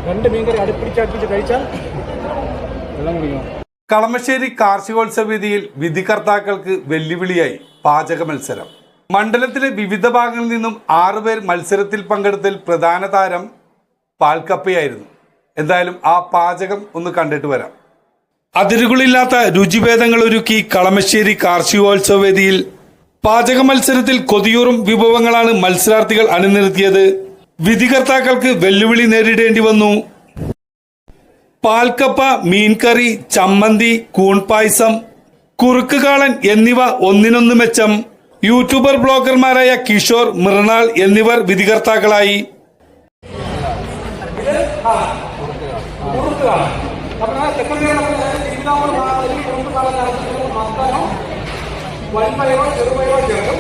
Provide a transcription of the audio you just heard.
2 മീൻകറി അടുപ്പിച്ച് കഴിച്ചാൽ വെള്ളം കുടിക്കണം. കളമശ്ശേരി കാർഷികോത്സവ വേദിയിൽ വിധികർത്താക്കൾക്ക് വെല്ലുവിളിയായി പാചക മത്സരം. മണ്ഡലത്തിലെ വിവിധ ഭാഗങ്ങളിൽ നിന്നും 6 പേർ മത്സരത്തിൽ പങ്കെടുത്തതിൽ പ്രധാന താരം പാൽക്കപ്പയായിരുന്നു. എന്തായാലും ആ പാചകം ഒന്ന് കണ്ടിട്ട് വരാം. അതിരുകളില്ലാത്ത രുചിഭേദങ്ങൾ ഒരുക്കി കളമശ്ശേരി കാർഷികോത്സവ വേദിയിൽ പാചക മത്സരത്തിൽ കൊതിയൂറും വിഭവങ്ങളാണ് മത്സരാർത്ഥികൾ അണിനിരത്തിയത്. വിധികർത്താക്കൾക്ക് വെല്ലുവിളി നേരിടേണ്ടി വന്നു. പാൽക്കപ്പ, മീൻകറി, ചമ്മന്തി, കൂൺപായസം, കുറുക്ക് കാളൻ എന്നിവ ഒന്നിനൊന്ന് മെച്ചം. യൂട്യൂബർ ബ്ലോഗർമാരായ കിഷോർ, മൃണാൾ എന്നിവർ വിധികർത്താക്കളായി. ചേർക്കും.